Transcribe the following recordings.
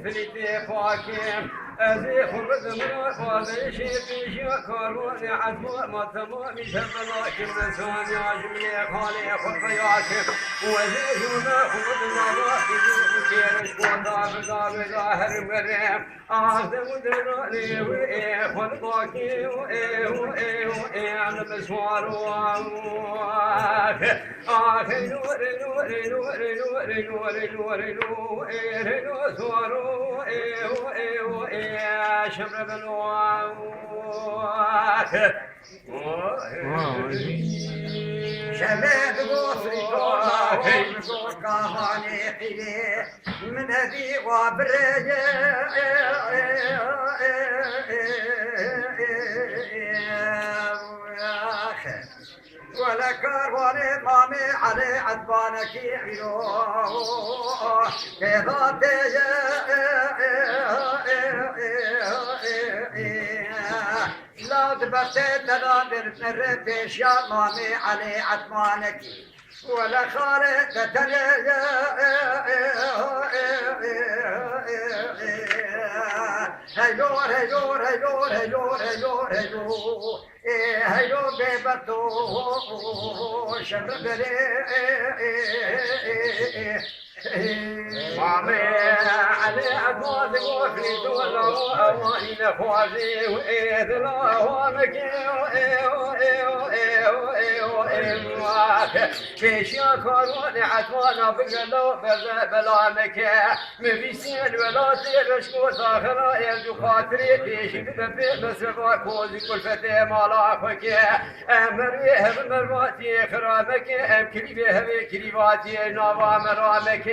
فليتي فاكم أزي خبز مرات وازي شيء كارون عزم ما تمام يشبنا كل سواني عجمي خالي خطياتك وزي جونا خبز مرات يجيش وضع بضع ظاهر مريم أعظم دراني وإيه خلقاكي وإيه أنا بسوار وعواك آخي نوري نوري نوري نوري نوري نوري نوري نوري سوارو شبر بالواك شباب غوصيكوك كهاني حلي من ذي وبرجة ولا كارواني مامي علي عدبانك يعلو كذا تجي لا تبرتد لا برفش يا مامي علي عدبانك ولا خالد تتلي هيدور هيدور هيدور هيدور هيدور هيدور هيدور بيبرتو شمر بري مامي علي عدواني وفي دولا وأواني نفوزي وإيه لا وانك پیشیا کاروان عطوانا بگلو بلا مکه مبیسین ولا تیرش کو داخلا یلدو خاطری پیشی ببی بسوا کوزی کلفت مالا خوکه امری هم مرواتی خرامک ام کلیبه همی کلیباتی نوا مرامک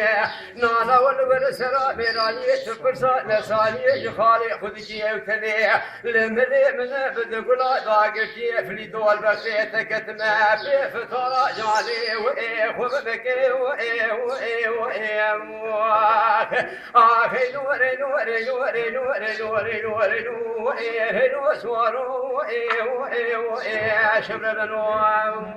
نانا ولور سرا میرانی تپرسا نسانی جخالی خودکی اوتنی لملی من بدگلا داگرتی فلی دول بخی تکتما بفتارا جانی و ای خوب بکی و ای و ای و ای آخی نوری نوری نوری نوری نوری نوری نوری نوری سوارو و ای و ای و ای شبر بنوام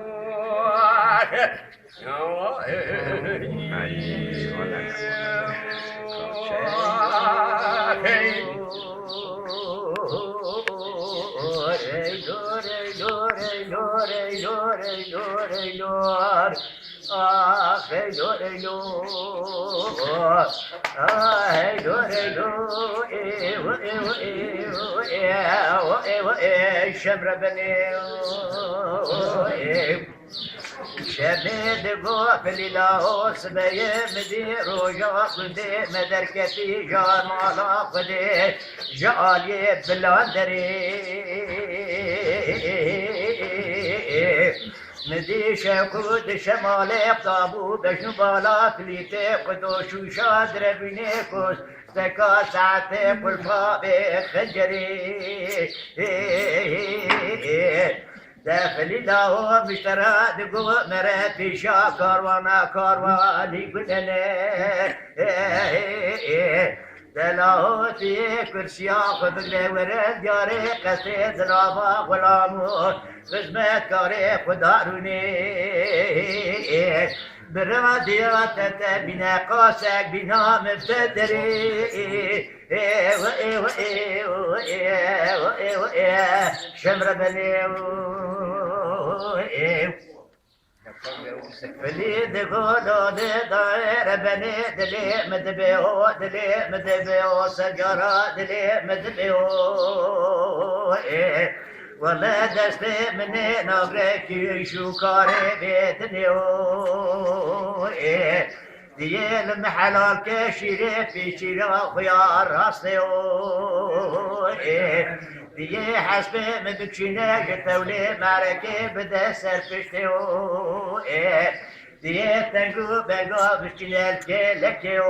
شبر بني شمید غافلی لاس بی مدیر و جا خودی مدرکتی جان مالا خودی جالی بلاندری مدی شکود شمال اقتابو بشنو بالا فلیته خدو شوشا دربینه کس سکا ساعته قلفا خنجری داخلي له مشترى دقوة مرات في شا كاروانا كارواني قلنا دلاو في كرسيا خذ ورد جاري قصيد رابا غلامو خدمت كاري خداروني براديات بنا قاسك بنا مفتدري شمر بني فليد قولو داير بني دلي مدبيو دلي مدبيو سجارة دلي مدبيو ولا دستي مني نغريك شو كاري بيتنيو ديال محلال كشيري في شيرا خيار راسيو دي حسبي مدكشينا جتولي معركي بدا سرفشتيو دي تنقو بقو بشكلال كيلكيو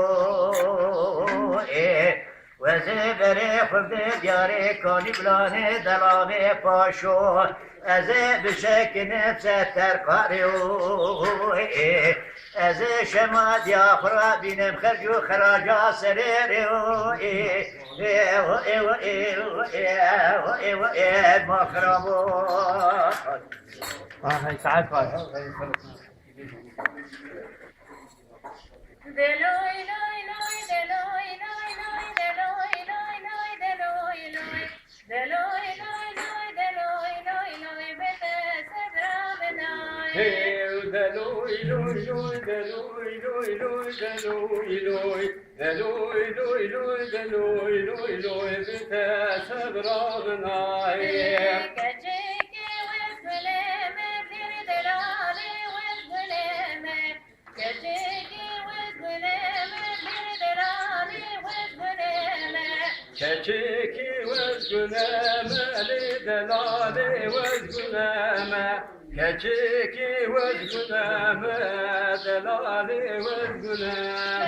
وزبري خبدي دياري كوني بلاني دلامي باشو ازي بشك نفسه ترقاريو از شما دیافرا بینم خرجو خراجا سریرو ما خرابو هاي ساعات هاي دلوي لوي لوي دلوي لوي لوي دلوي لوي لوي دلوي لوي دلوي لوي لوي دلوي لوي لوي بتسدرا بداي دلوي لوي لوي دلوي لوي لوي دلوي لوي دلوي لوي لوي دلوي لوي لوي بتسبرا بناي كجيكي وسلامة دير دلالي وسلامة كجيكي وسلامة دير دلالي وسلامة كجيكي وسلامة لدلالي وسلامة كجيكي وسلامة دلالي وسلامة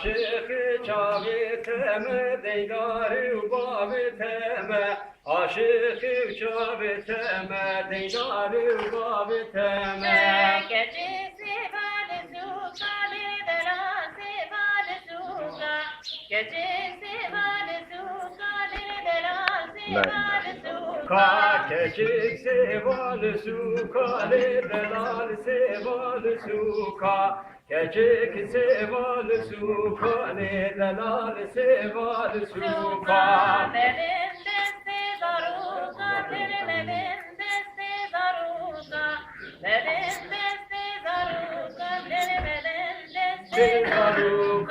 عاشق چاوی تم دیداری و باب تم عاشق چاوی تم دیداری و باب تم کچی سیبال سوکا لیدلا سیبال سوکا کچی سیبال سوکا لیدلا سیبال سوکا کچی سیبال سوکا لیدلا سیبال سوکا کچک سیبال سوکا دلال سیبال سوکا بدن دست داروکا دل بدن دست داروکا بدن دست داروکا دل بدن دست داروکا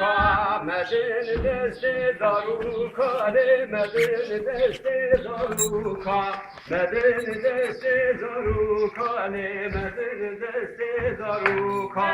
مدن دست داروکا ره مدن دست داروکا مدن دست داروکا ره مدن دست داروکا